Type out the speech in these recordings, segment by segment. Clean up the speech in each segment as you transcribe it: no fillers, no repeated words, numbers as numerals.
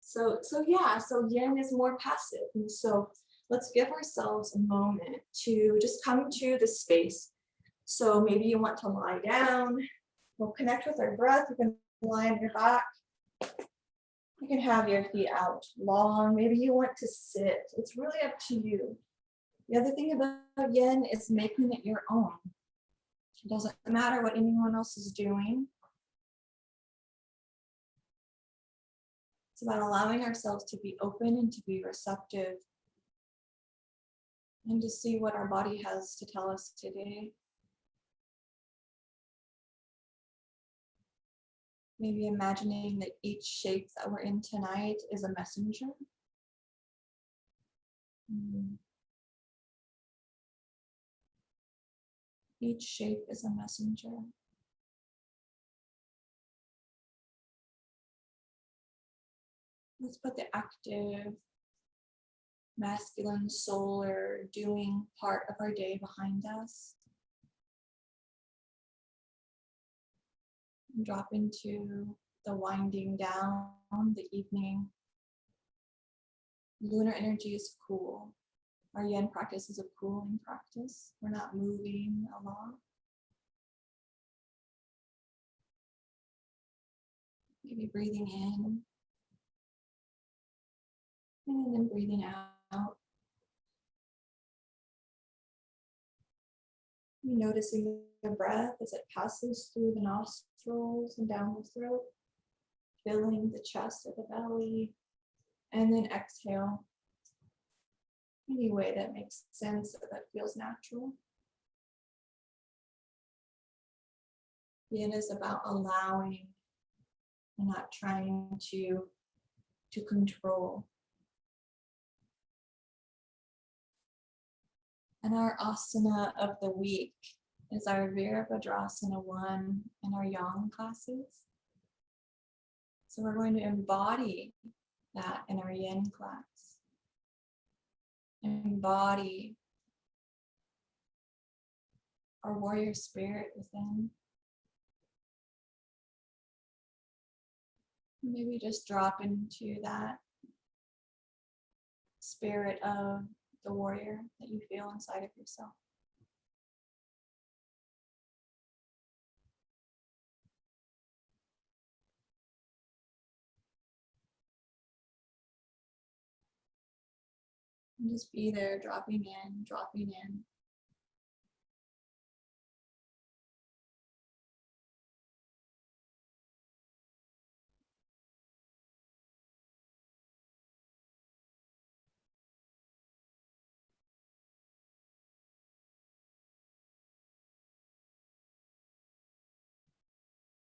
So yin is more passive. And so let's give ourselves a moment to just come to the space. So maybe you want to lie down. We'll connect with our breath. You can lie on your back. You can have your feet out long. Maybe you want to sit. It's really up to you. The other thing about yin is making it your own. It doesn't matter what anyone else is doing. It's about allowing ourselves to be open and to be receptive and to see what our body has to tell us today. Maybe imagining that each shape that we're in tonight is a messenger. Each shape is a messenger. Let's put the active, masculine, solar, doing part of our day behind us. And drop into the winding down, the evening. Lunar energy is cool. Our yin practice is a cooling practice. We're not moving along. Maybe breathing in. And then breathing out. Noticing the breath as it passes through the nostrils and down the throat, filling the chest or the belly, and then exhale any way that makes sense or that feels natural. Yin is about allowing and not trying to control. And our asana of the week is our Virabhadrasana 1 in our yang classes. So we're going to embody that in our yin class. Embody our warrior spirit within. Maybe just drop into that spirit of the warrior that you feel inside of yourself. And just be there, dropping in, dropping in.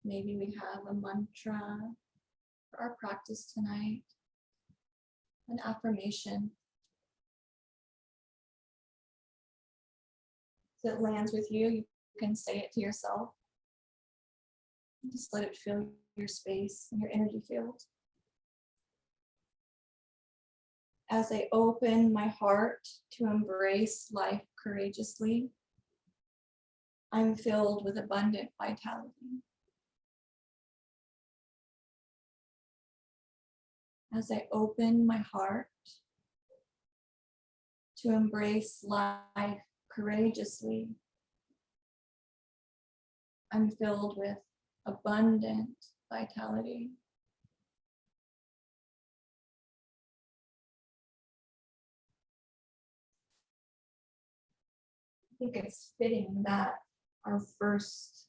Maybe we have a mantra for our practice tonight, an affirmation that lands with you. You can say it to yourself. Just let it fill your space and your energy field. As I open my heart to embrace life courageously, I'm filled with abundant vitality. As I open my heart to embrace life courageously, I'm filled with abundant vitality. I think it's fitting that our first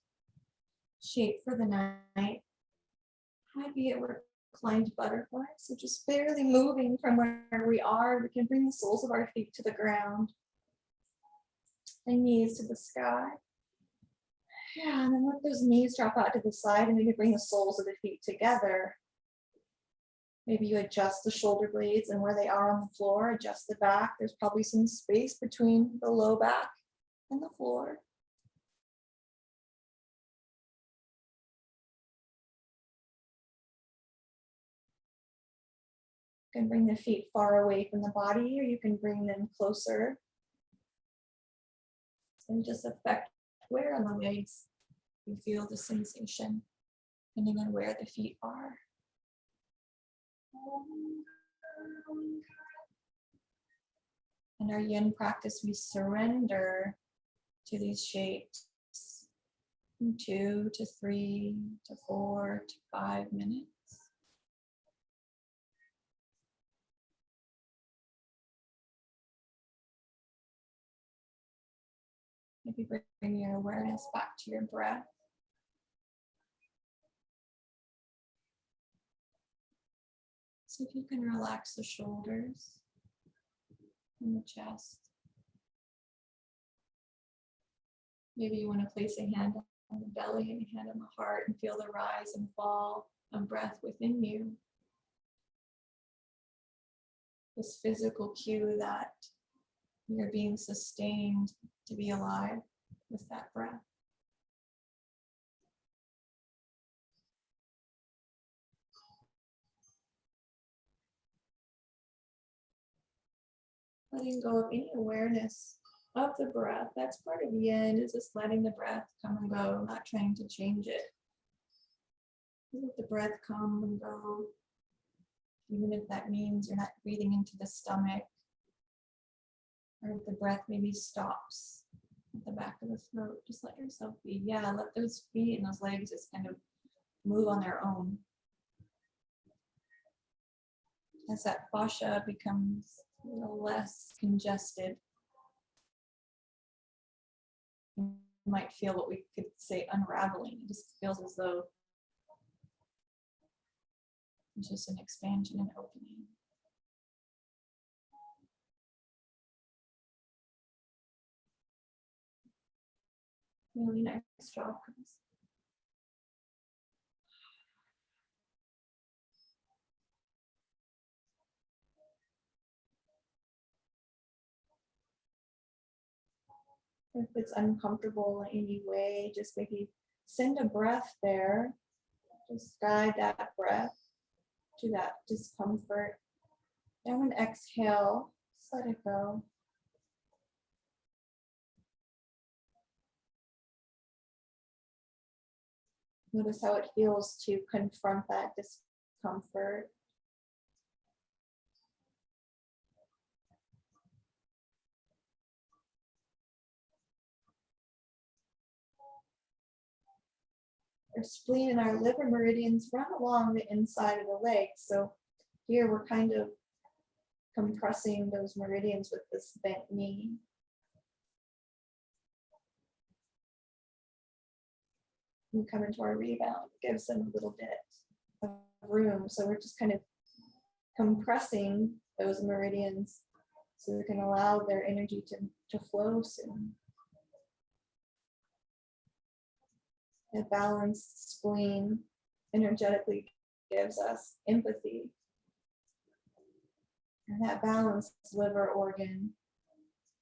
shape for the night might be a reclined butterfly. So just barely moving from where we are, we can bring the soles of our feet to the ground and knees to the sky. Yeah, and then let those knees drop out to the side and maybe bring the soles of the feet together. Maybe you adjust the shoulder blades and where they are on the floor, adjust the back. There's probably some space between the low back and the floor. You can bring the feet far away from the body, or you can bring them closer. And just affect where on the legs you feel the sensation, depending on where the feet are. In our yin practice, we surrender to these shapes from 2 to 3 to 4 to 5 minutes. Maybe bring your awareness back to your breath. See if you can relax the shoulders and the chest. Maybe you want to place a hand on the belly and a hand on the heart and feel the rise and fall of breath within you. This physical cue that you're being sustained to be alive with that breath. Letting go of any awareness of the breath. That's part of yin, is just letting the breath come and go, not trying to change it. Let the breath come and go, even if that means you're not breathing into the stomach, or if the breath maybe stops at the back of the throat. Just let yourself be. Yeah, let those feet and those legs just kind of move on their own. As that fascia becomes a little less congested, you might feel what we could say unraveling. It just feels as though it's just an expansion and opening. Really nice job, guys. If it's uncomfortable in any way, just maybe send a breath there. Just guide that breath to that discomfort. And when exhale, just let it go. Notice how it feels to confront that discomfort. Our spleen and our liver meridians run along the inside of the leg. So here we're kind of compressing those meridians with this bent knee. We come into our rebound, gives them a little bit of room. So we're just kind of compressing those meridians so we can allow their energy to flow soon. A balanced spleen energetically gives us empathy. And that balanced liver organ,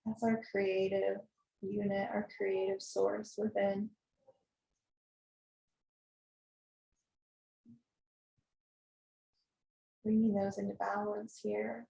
that's our creative unit, our creative source within. Bringing those into balance here.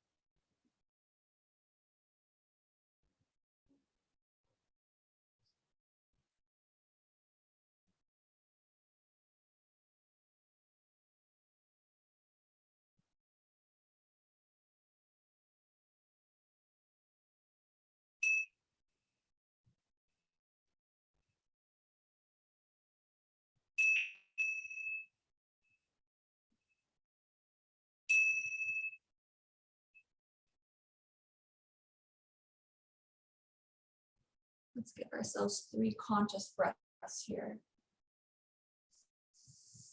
Let's give ourselves 3 conscious breaths here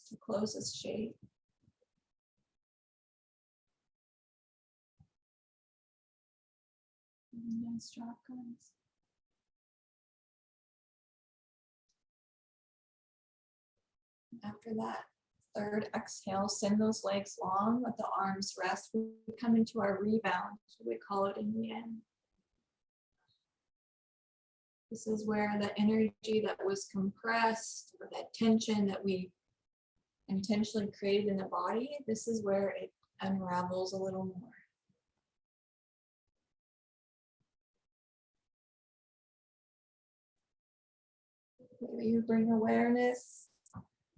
to close this shape. Nice job, guys. After that 3rd exhale, send those legs long, let the arms rest. We come into our rebound, so we call it in yin. This is where the energy that was compressed, or that tension that we intentionally created in the body, this is where it unravels a little more. Maybe you bring awareness,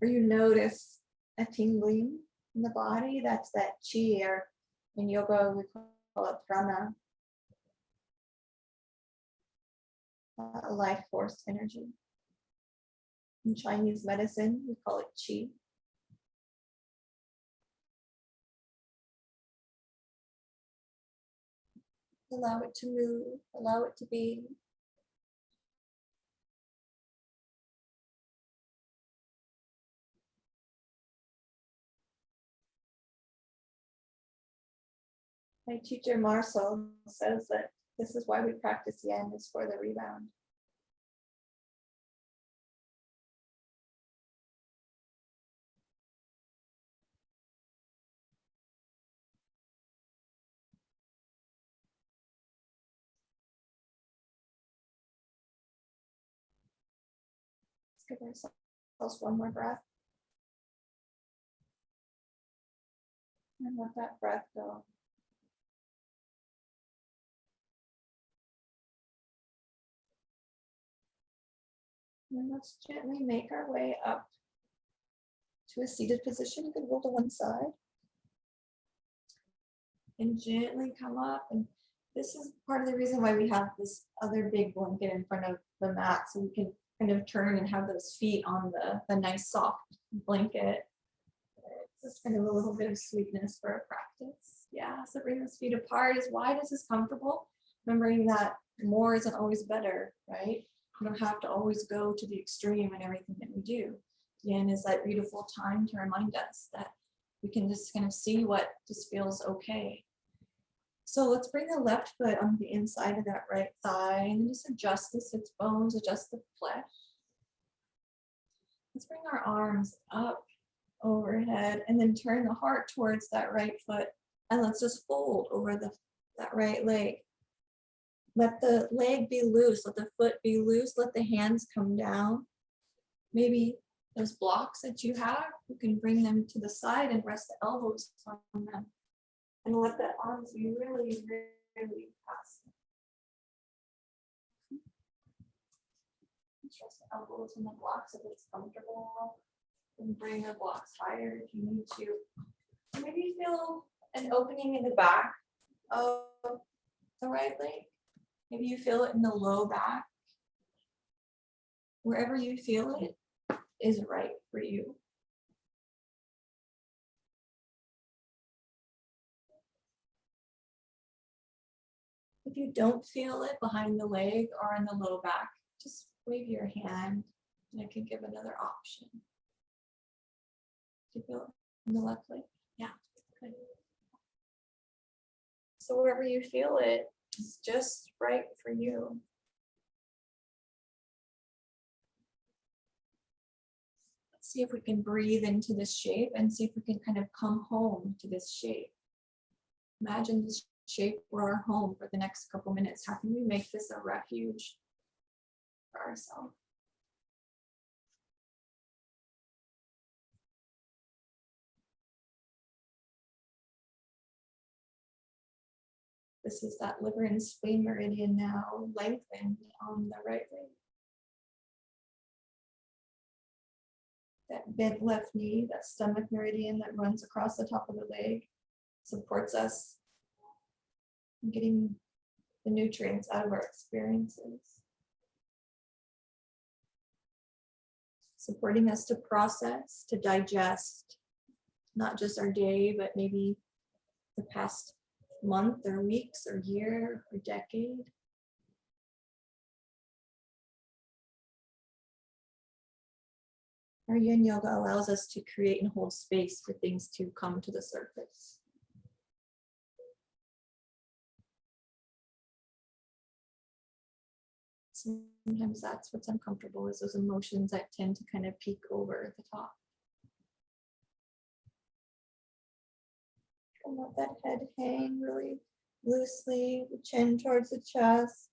or you notice a tingling in the body. That's that chi, or in yoga we call it prana, life force energy. In Chinese medicine, we call it qi. Allow it to move, allow it to be. My teacher Marcel says that this is why we practice yen, is for the rebound. Let's give ourselves one more breath. And let that breath go. And let's gently make our way up to a seated position. You can roll to one side. And gently come up. And this is part of the reason why we have this other big blanket in front of the mat, so we can kind of turn and have those feet on the nice soft blanket. It's just kind of a little bit of sweetness for a practice. Yeah, so bring those feet apart as wide as is comfortable, remembering that more isn't always better, right? You don't have to always go to the extreme in everything that we do. Yin is that beautiful time to remind us that we can just kind of see what just feels okay. So let's bring the left foot on the inside of that right thigh and just adjust the sits bones, adjust the flesh. Let's bring our arms up overhead and then turn the heart towards that right foot, and let's just fold over that right leg. Let the leg be loose, let the foot be loose, let the hands come down. Maybe those blocks that you have, you can bring them to the side and rest the elbows on them. And let the arms be really, really passive. Rest the elbows on the blocks if it's comfortable. And bring the blocks higher if you need to. Maybe feel an opening in the back of the right leg. Maybe you feel it in the low back. Wherever you feel it is right for you. If you don't feel it behind the leg or in the low back, just wave your hand and I can give another option. Do you feel it in the left leg? Yeah, good. So wherever you feel it is just right for you. Let's see if we can breathe into this shape and see if we can kind of come home to this shape. Imagine this shape for our home for the next couple minutes. How can we make this a refuge for ourselves? This is that liver and spleen meridian now lengthened on the right leg. That bent left knee, that stomach meridian that runs across the top of the leg, supports us in getting the nutrients out of our experiences. Supporting us to process, to digest, not just our day, but maybe the past month or weeks or year or decade. Our yin yoga allows us to create and hold space for things to come to the surface. Sometimes that's what's uncomfortable, is those emotions that tend to kind of peek over the top. And let that head hang really loosely, the chin towards the chest.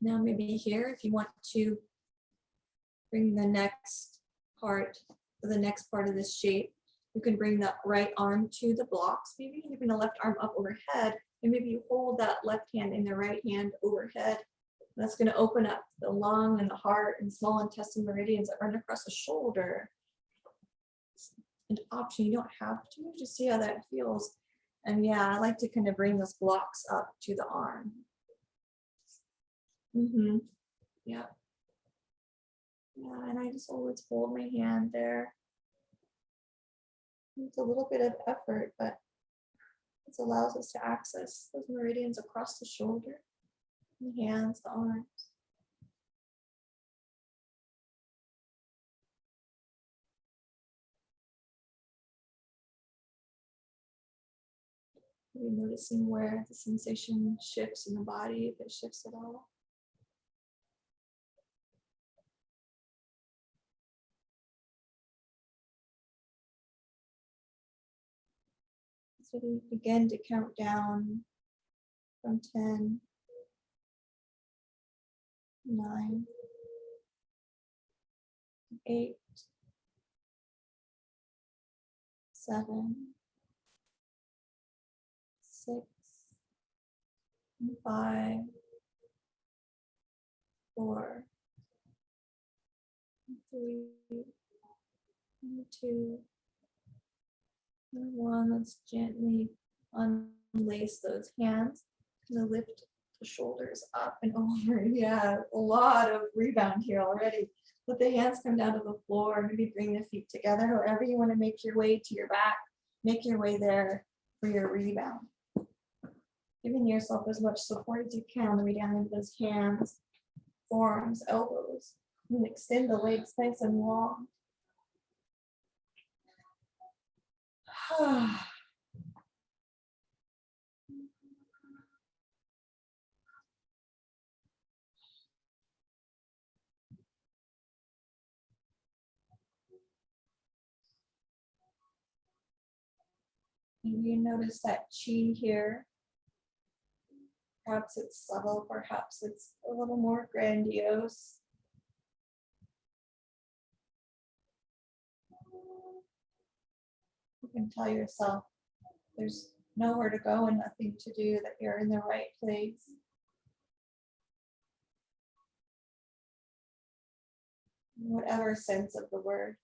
Now maybe here, if you want to bring the next part of this shape, You can bring the right arm to the blocks, maybe even the left arm up overhead, and maybe you hold that left hand and the right hand overhead. That's going to open up the lung and the heart and small intestine meridians that run across the shoulder. It's an option, you don't have to, just see how that feels. And yeah, I like to kind of bring those blocks up to the arm. Yeah. Yeah, and I just always hold my hand there. It's a little bit of effort, but it allows us to access those meridians across the shoulder, the hands, the arms. Maybe noticing where the sensation shifts in the body, if it shifts at all. So we begin to count down from 10, 9, 8, 7, 6, 5, 4, 3, 2, and 1. Let's gently unlace those hands. Gonna lift the shoulders up and over. Yeah, a lot of rebound here already. Let the hands come down to the floor. Maybe bring the feet together. However you want to make your way to your back, make your way there for your rebound. Giving yourself as much support as you can on the way down into those hands, forearms, elbows. And extend the legs nice and long. Maybe you notice that chi here. Perhaps it's subtle, perhaps it's a little more grandiose. You can tell yourself there's nowhere to go and nothing to do, that you're in the right place. Whatever sense of the word.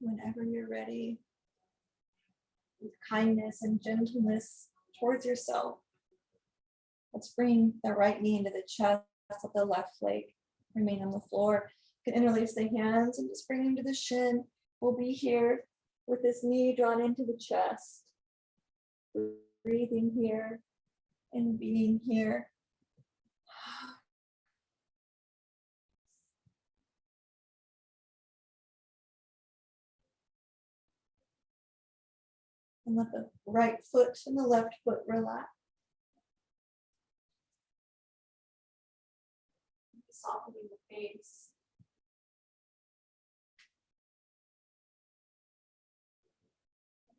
Whenever you're ready, with kindness and gentleness towards yourself, let's bring the right knee into the chest of the left leg. Remain on the floor. You can interlace the hands and just bring them to the shin. We'll be here with this knee drawn into the chest. Breathing here and being here. And let the right foot and the left foot relax. Softening the face.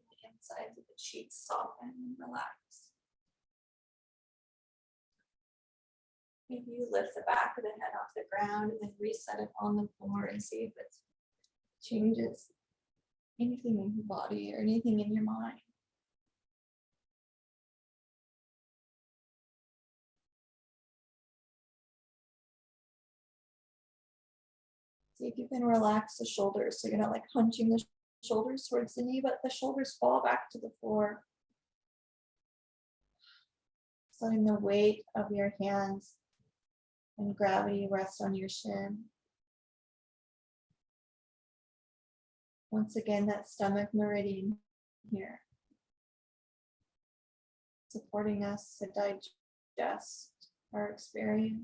The insides of the cheeks soften and relax. Maybe you lift the back of the head off the ground and then reset it on the floor and see if it changes anything in your body or anything in your mind. See if you can relax the shoulders so you're not like hunching the shoulders towards the knee, but the shoulders fall back to the floor. Just letting the weight of your hands and gravity rest on your shin. Once again, that stomach meridian here, supporting us to digest our experience.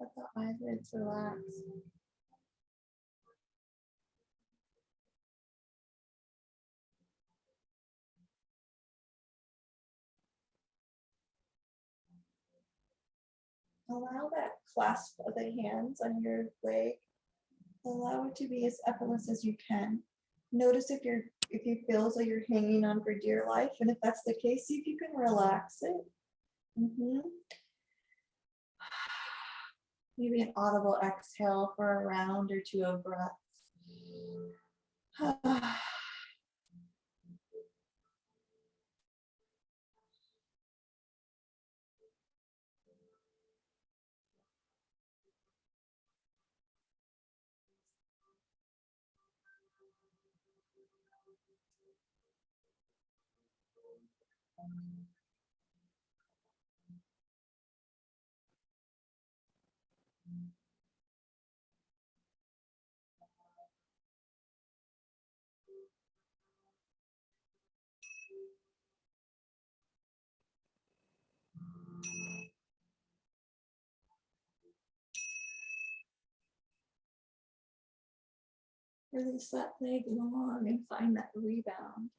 Let the eyelids relax. Allow that clasp of the hands on your leg. Allow it to be as effortless as you can. Notice if you feel as though you're hanging on for dear life, and if that's the case, see if you can relax it. Maybe an audible exhale for a round or two of breath. Release that leg long and find that rebound.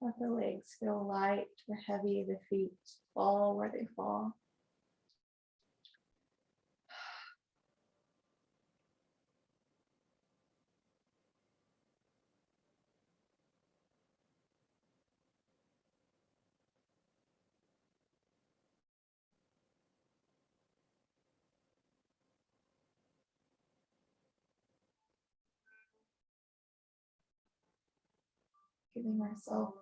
Let the legs feel light or heavy, the feet fall where they fall. Giving ourselves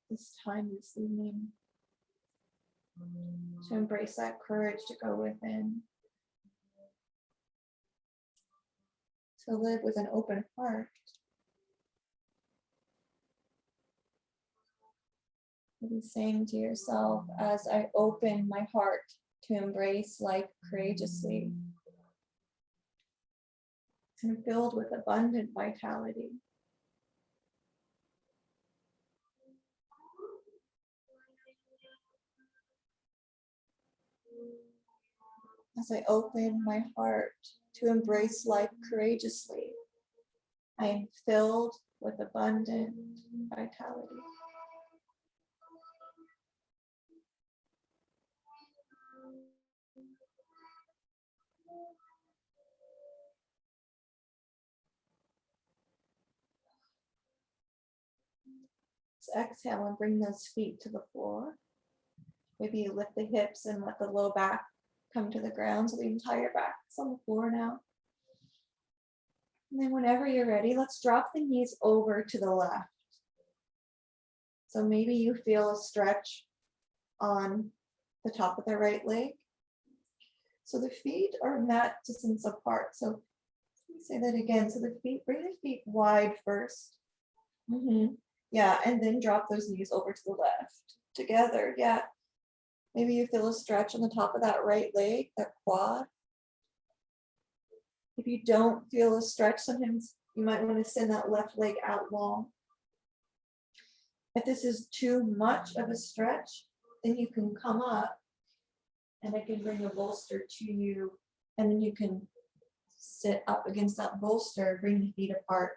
this time this evening to embrace that courage to go within, to live with an open heart. Maybe saying to yourself, as I open my heart to embrace life courageously, and filled with abundant vitality. As I open my heart to embrace life courageously, I am filled with abundant vitality. Let's exhale and bring those feet to the floor. Maybe you lift the hips and let the low back come to the ground so the entire back is on the floor now. And then whenever you're ready, let's drop the knees over to the left. So maybe you feel a stretch on the top of the right leg. So the feet are mat distance apart. So let me say that again. So the feet, bring the feet wide first. Yeah, and then drop those knees over to the left. Together, yeah. Maybe you feel a stretch on the top of that right leg, that quad. If you don't feel a stretch, sometimes you might want to send that left leg out long. If this is too much of a stretch, then you can come up and I can bring a bolster to you, and then you can sit up against that bolster, bring the feet apart,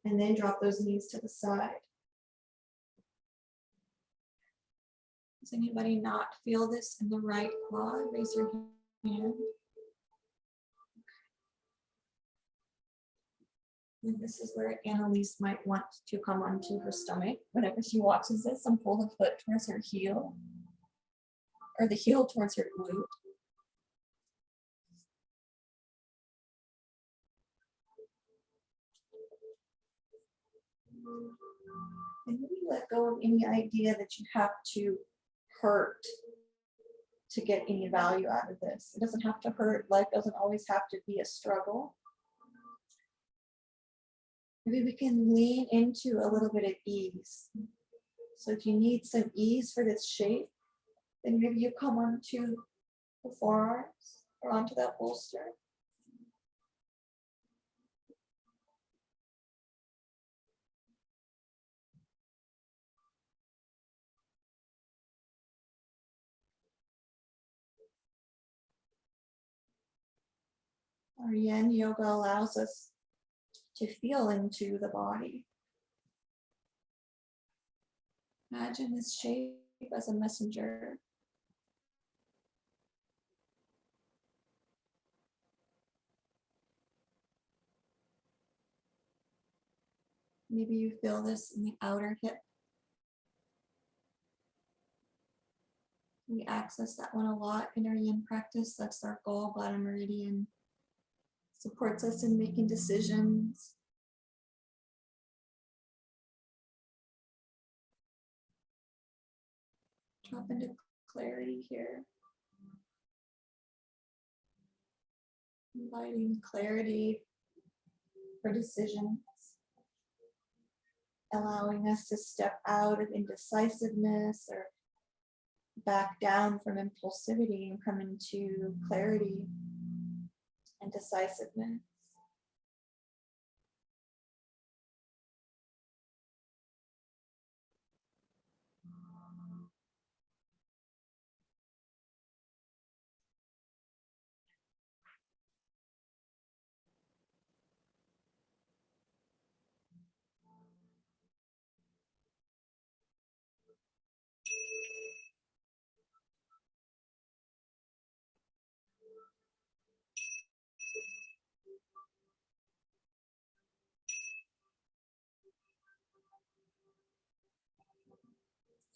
and then drop those knees to the side. Does anybody not feel this in the right quad? Raise your hand. And this is where Annalise might want to come onto her stomach whenever she watches this and pull the foot towards her heel or the heel towards her glute. And maybe let go of any idea that you have to hurt to get any value out of this. It doesn't have to hurt. Life doesn't always have to be a struggle. Maybe we can lean into a little bit of ease. So if you need some ease for this shape, then maybe you come onto the forearms or onto that bolster. Our yin yoga allows us to feel into the body. Imagine this shape as a messenger. Maybe you feel this in the outer hip. We access that one a lot in our yin practice. That's our gallbladder meridian. Supports us in making decisions. Drop into clarity here. Inviting clarity for decisions. Allowing us to step out of indecisiveness or back down from impulsivity and come into clarity and decisiveness.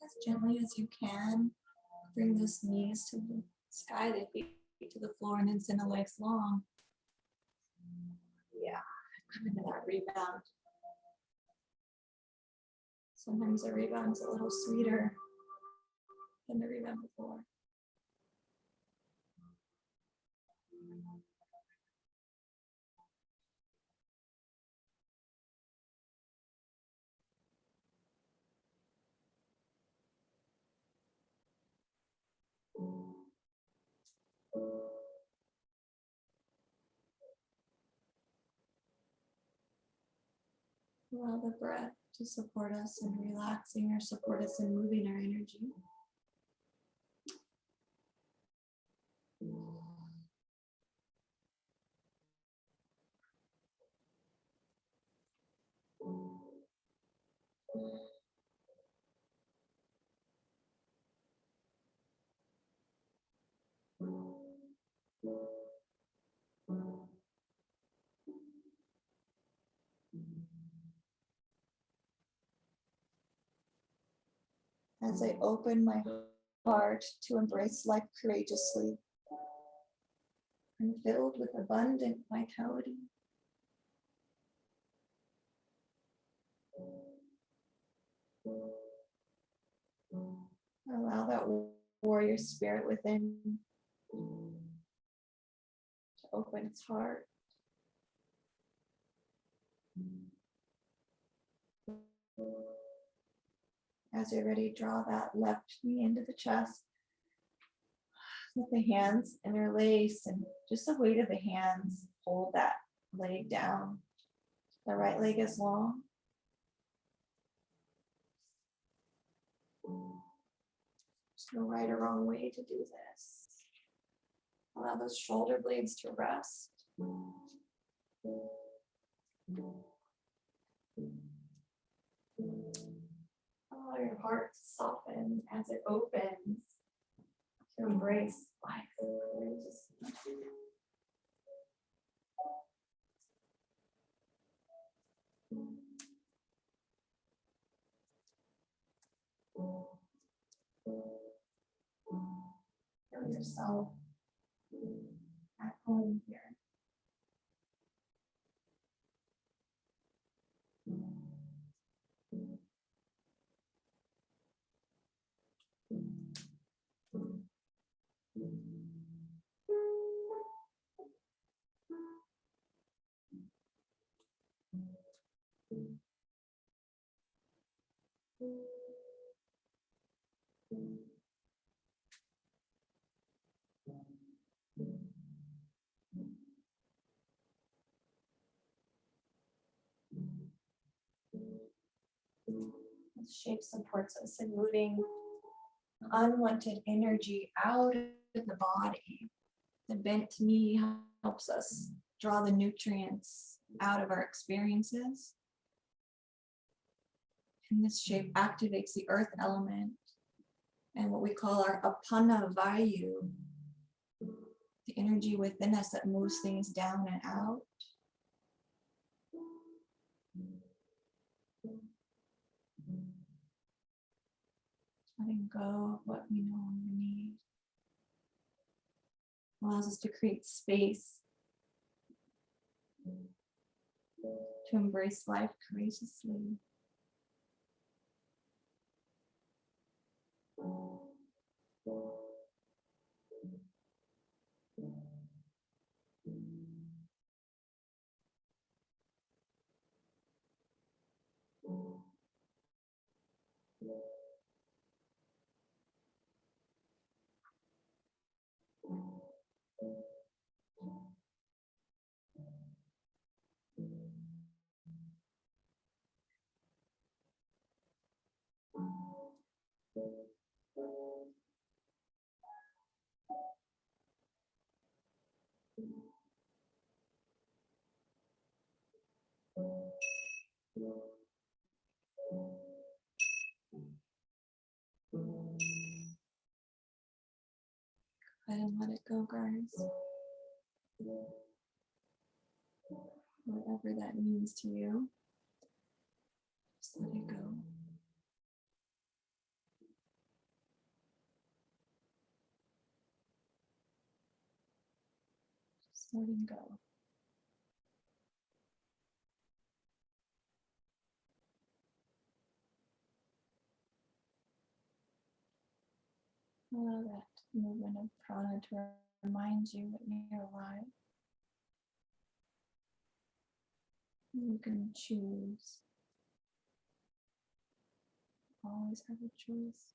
As gently as you can, bring those knees to the sky, the feet to the floor, and then send the legs long. Yeah, come into that rebound. Sometimes the rebound's a little sweeter than the rebound before. Allow the breath to support us in relaxing or support us in moving our energy. As I open my heart to embrace life courageously, I'm filled with abundant vitality. Allow that warrior spirit within to open its heart. As you're ready, draw that left knee into the chest. Let the hands interlace and just the weight of the hands hold that leg down. The right leg is long. There's no right or wrong way to do this. Allow those shoulder blades to rest. Allow your heart to soften as it opens to embrace life courageously. yourself at home here. This shape supports us in moving unwanted energy out of the body. The bent knee helps us draw the nutrients out of our experiences. And this shape activates the earth element and what we call our apana vayu, the energy within us that moves things down and out. Letting go of what we no longer need allows us to create space to embrace life courageously. Go ahead and let it go, guys. Whatever that means to you, just let it go. Just letting go. Allow that movement of prana to remind you that you're alive. You can choose. Always have a choice.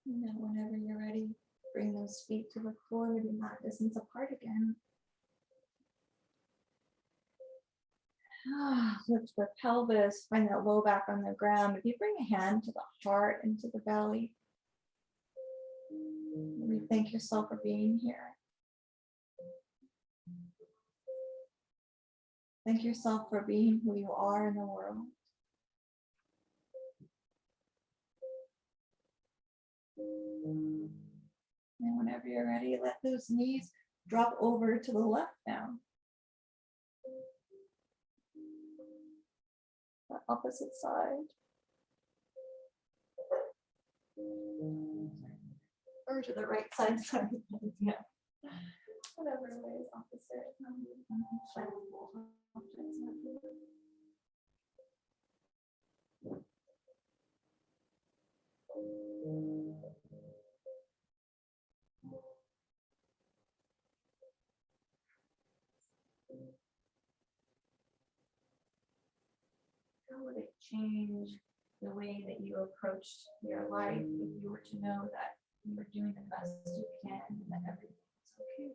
And then whenever you're ready, bring those feet to the floor, maybe not distance apart again. Lift the pelvis, find that low back on the ground. If you bring a hand to the heart and to the belly, we thank yourself for being here. Thank yourself for being who you are in the world. And whenever you're ready, let those knees drop over to the left now. The opposite side. Or to the right side, sorry. Yeah. Whatever way is opposite. How would it change the way that you approached your life if you were to know that you were doing the best you can and that everything was okay?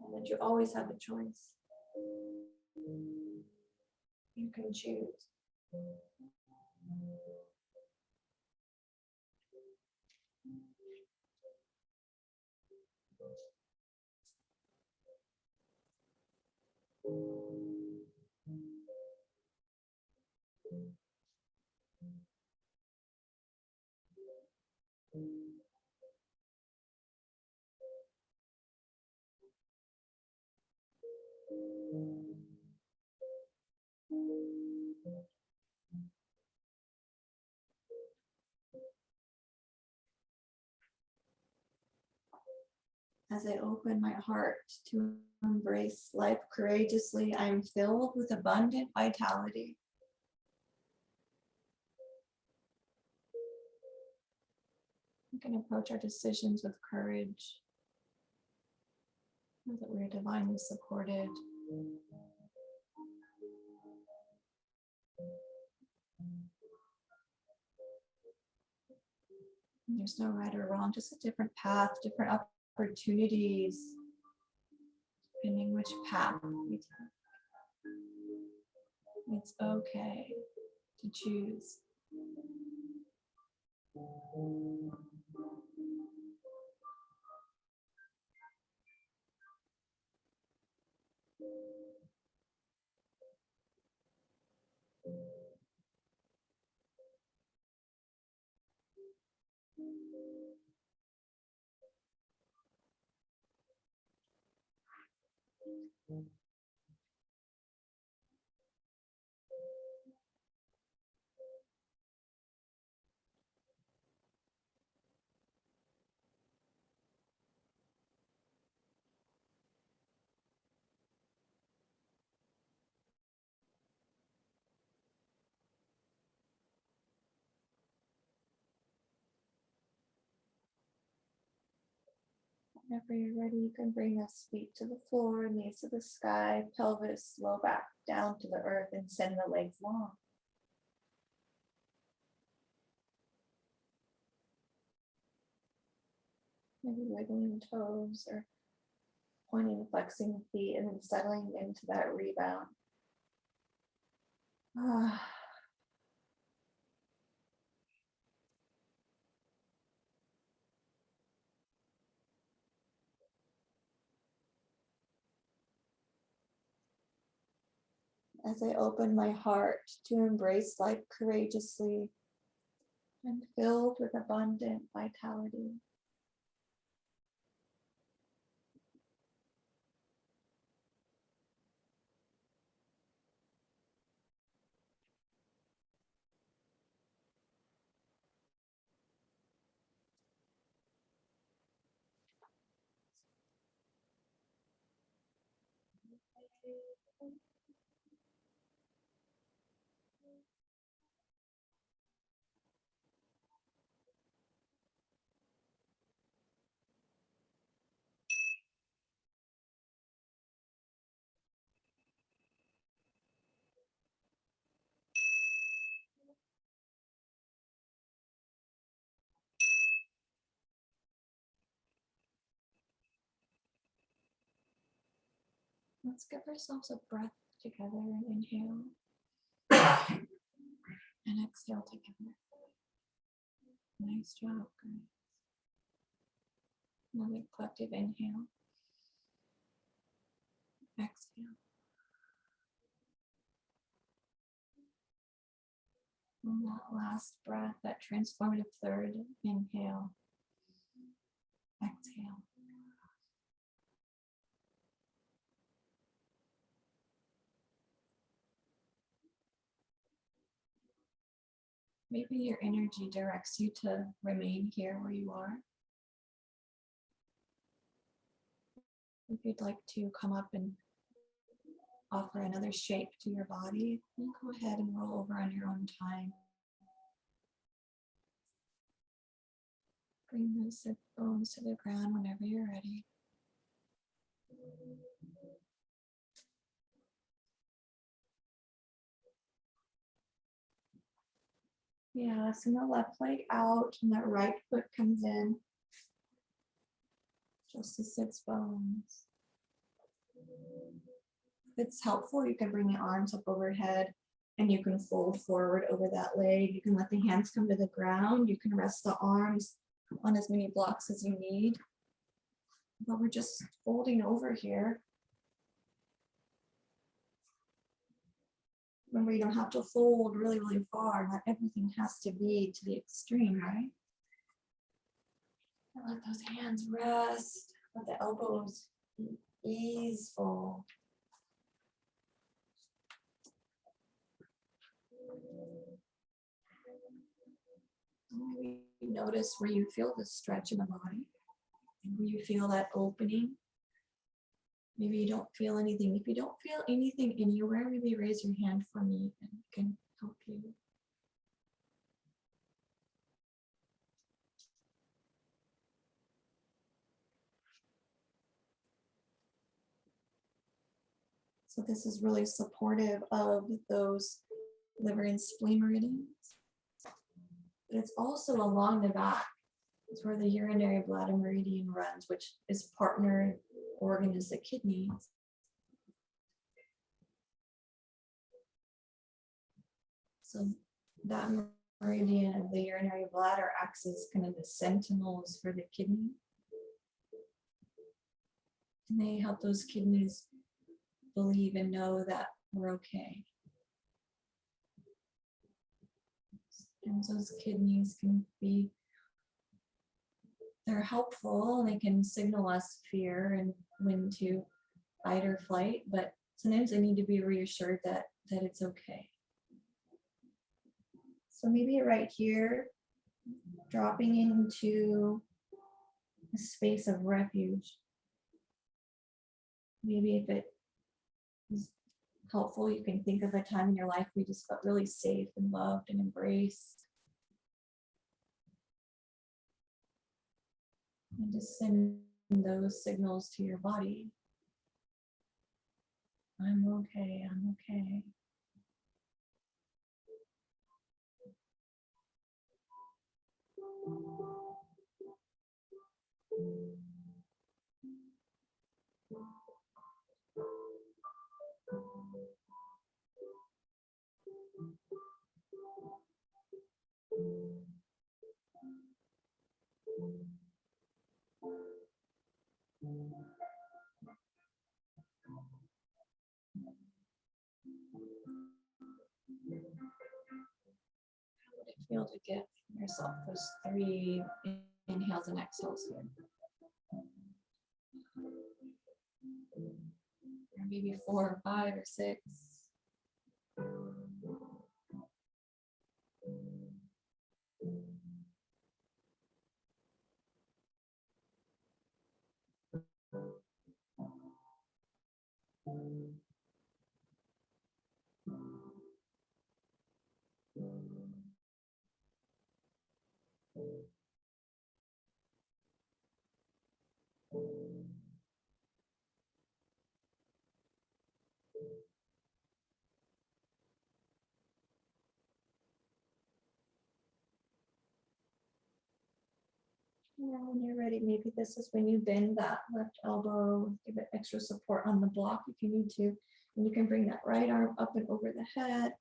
And that you always have a choice. You can choose. As I open my heart to embrace life courageously, I am filled with abundant vitality. We can approach our decisions with courage, know that we are divinely supported. And there's no right or wrong, just a different path, different opportunities, depending which path we take. It's okay to choose. Whenever you're ready, you can bring us feet to the floor, knees to the sky, pelvis, low back down to the earth, and send the legs long. Maybe wiggling toes or pointing and flexing the feet and then settling into that rebound. As I open my heart to embrace life courageously, I'm filled with abundant vitality. Let's give ourselves a breath together and inhale and exhale together. Nice job, guys. Another collective inhale, exhale. And that last breath, that transformative third inhale, exhale. Maybe your energy directs you to remain here where you are. If you'd like to come up and offer another shape to your body, you go ahead and roll over on your own time. Bring those sit bones to the ground whenever you're ready. Yeah, send the left leg out and that right foot comes in. Just the sits bones. If it's helpful, you can bring the arms up overhead and you can fold forward over that leg. You can let the hands come to the ground. You can rest the arms on as many blocks as you need. But we're just folding over here. Remember, you don't have to fold really, really far. Not everything has to be to the extreme, right? And let those hands rest. Let the elbows be easeful. Maybe notice where you feel the stretch in the body. Where you feel that opening. Maybe you don't feel anything. If you don't feel anything anywhere, maybe raise your hand for me and I can help you. So this is really supportive of those liver and spleen meridians. But it's also along the back. It's where the urinary bladder meridian runs, which is partner organ is the kidneys. So that meridian of the urinary bladder acts as kind of the sentinels for the kidney. And they help those kidneys believe and know that we're okay. And those kidneys can be, they're helpful. They can signal us fear and when to fight or flight, but sometimes they need to be reassured that it's okay. So maybe right here, dropping into a space of refuge. Maybe if it is helpful, you can think of a time in your life where you just felt really safe and loved and embraced. And just send those signals to your body. I'm okay, I'm okay. How would it feel to give yourself those 3 inhales and exhales here? Or maybe 4 or 5 or 6. Now when you're ready, maybe this is when you bend that left elbow, give it extra support on the block if you need to. And you can bring that right arm up and over the head.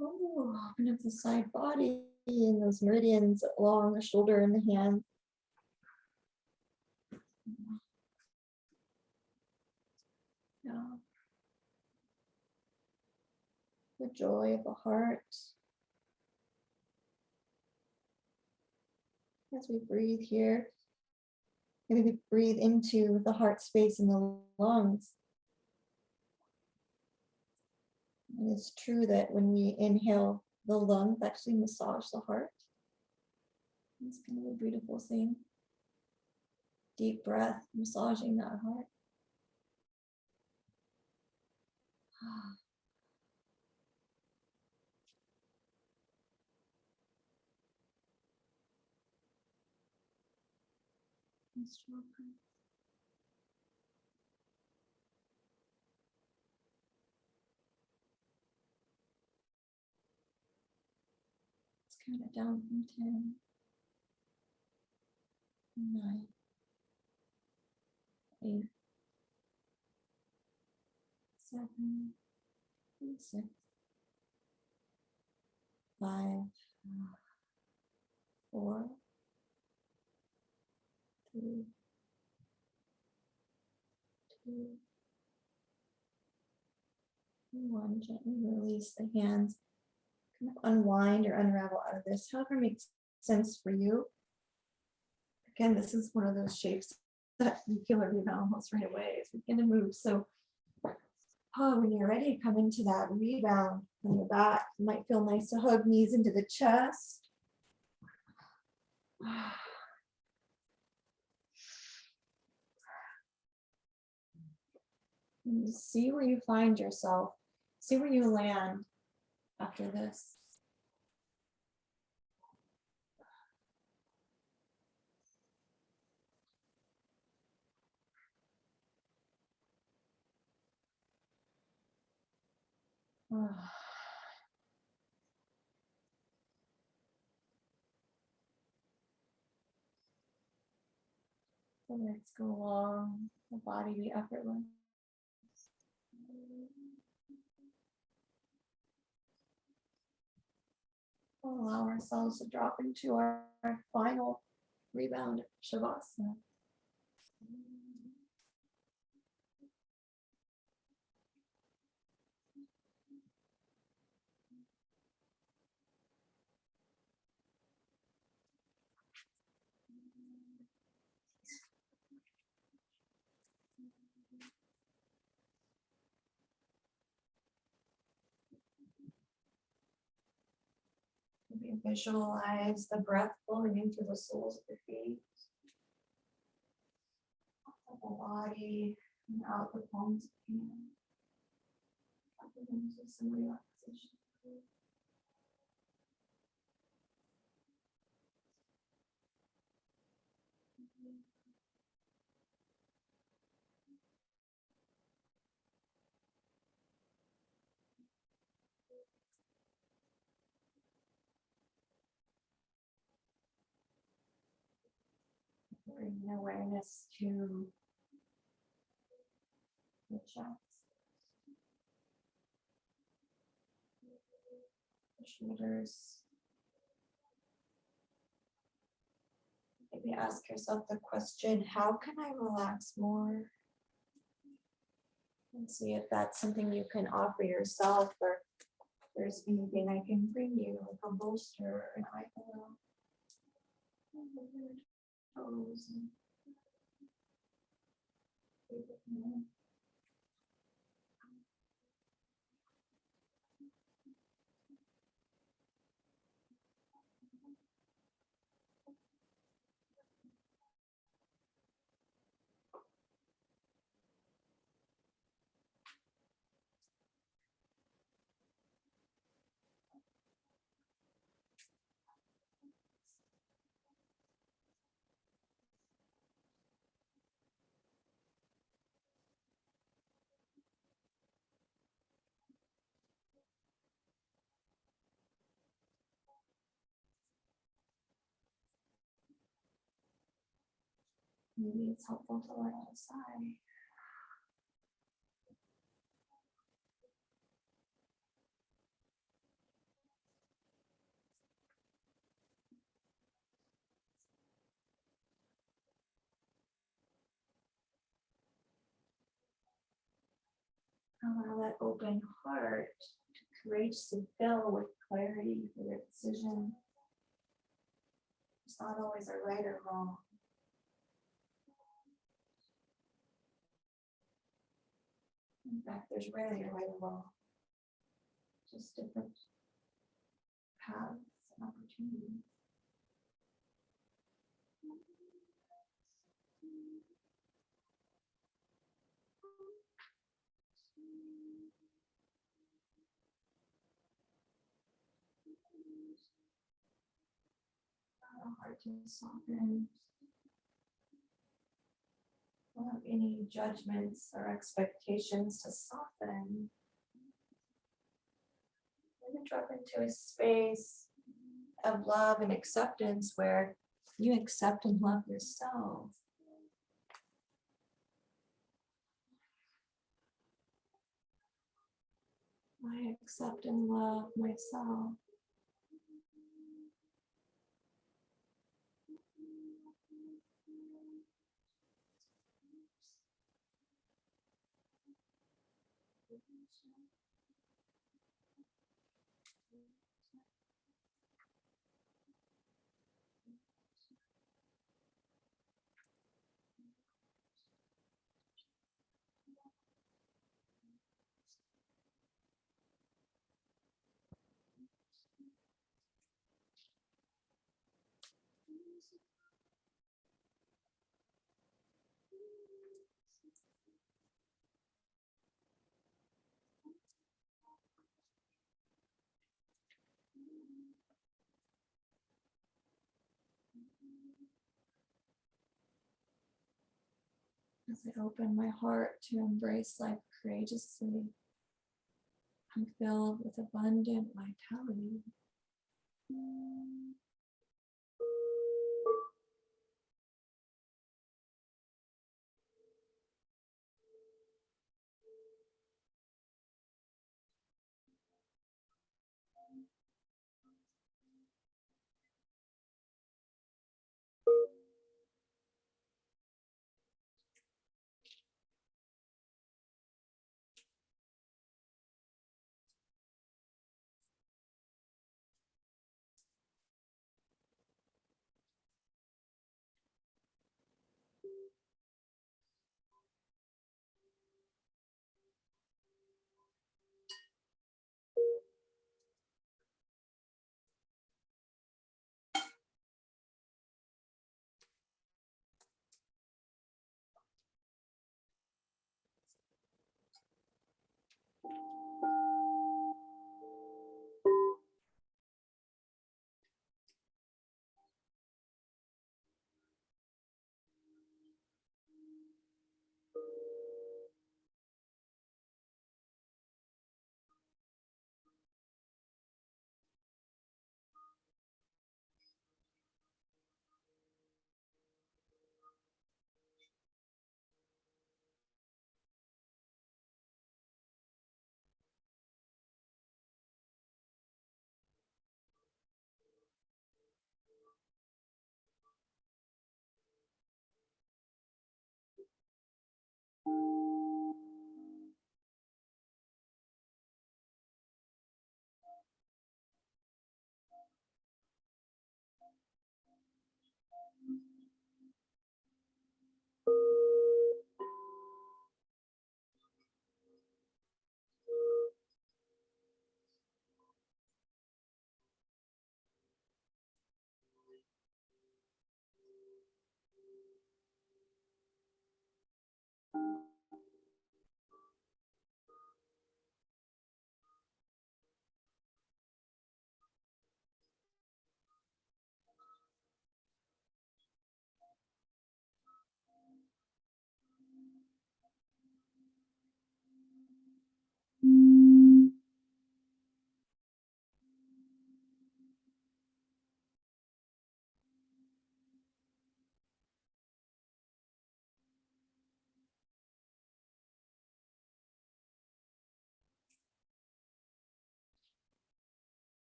Oh, open up the side body and those meridians along the shoulder and the hand. Yeah. The joy of the heart. As we breathe here, maybe we breathe into the heart space in the lungs. And it's true that when we inhale, the lungs actually massage the heart. It's kind of a beautiful thing. Deep breath, massaging that heart. Let's count it down from 10, 9, 8, 7, 6, 5, 4, 3, 2, 1. Gently release the hands. Kind of unwind or unravel out of this, however makes sense for you. Again, this is one of those shapes that you feel a rebound almost right away as we begin to move. So when you're ready, come into that rebound from the back. It might feel nice to hug knees into the chest. And see where you find yourself. See where you land after this. Let's go along the body, be effortless. We'll allow ourselves to drop into our final rebound Shavasana. Maybe visualize the breath flowing in through the soles of your feet, up the body, and out the palms of the hand. Into some relaxation. Bring awareness to the chest, the shoulders. Maybe ask yourself the question, how can I relax more? And see if that's something you can offer yourself, or if there's anything I can bring you, like a bolster or an eye pillow. Toes and maybe it's helpful to let out a sigh. Allow that open heart to courageously fill with clarity for your decision. It's not always a right or wrong. In fact, there's rarely a right or wrong. Just different paths and opportunities. Allow heart to soften. Without any judgments or expectations to soften. Maybe drop into a space of love and acceptance where you accept and love yourself. I accept and love myself. As I open my heart to embrace life courageously, I'm filled with abundant vitality.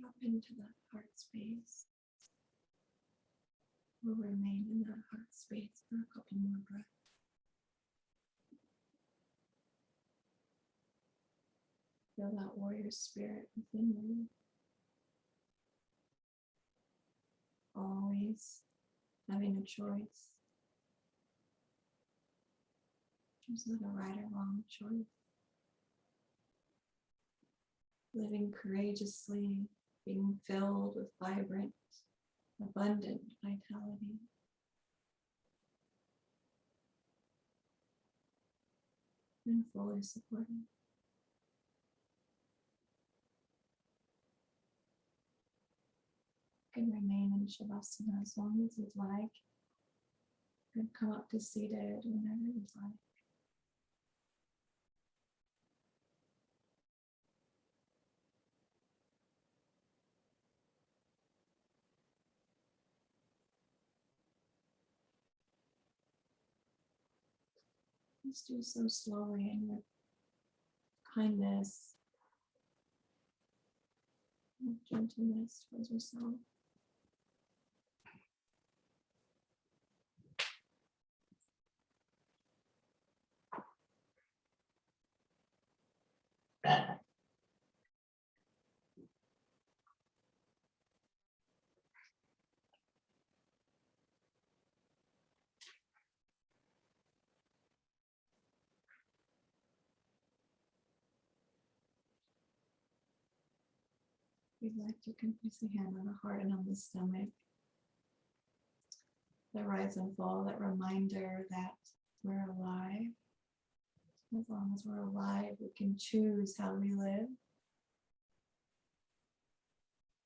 Drop into that heart space. We'll remain in that heart space for a couple more breaths. Feel that warrior spirit within you. Always having a choice. There's not a right or wrong choice. Living courageously, being filled with vibrant, abundant vitality. And fully supported. You can remain in Shavasana as long as you'd like. And come up to seated whenever you'd like. Just do so slowly and with kindness and gentleness towards yourself. If you'd like, you can place a hand on the heart and on the stomach. The rise and fall, that reminder that we're alive. As long as we're alive, we can choose how we live.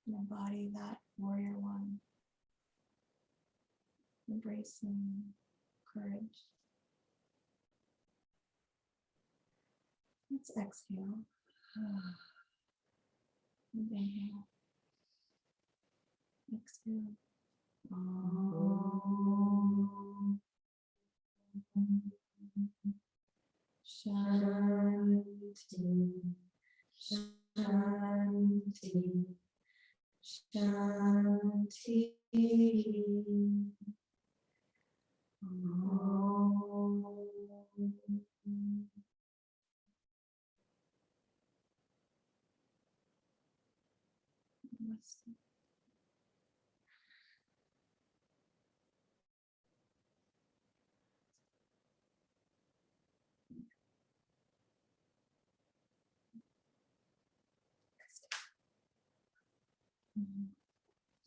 And embody that warrior one. Embracing courage. Let's exhale. And inhale. Exhale. Shanti, Shanti, Shanti.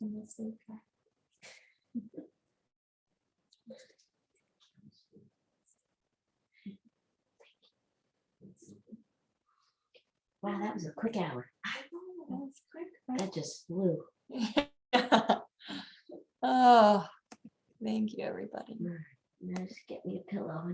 Namaste. Wow, that was a quick hour. I know, that was quick, right? That just flew. Oh, thank you, everybody. Now just get me a pillow.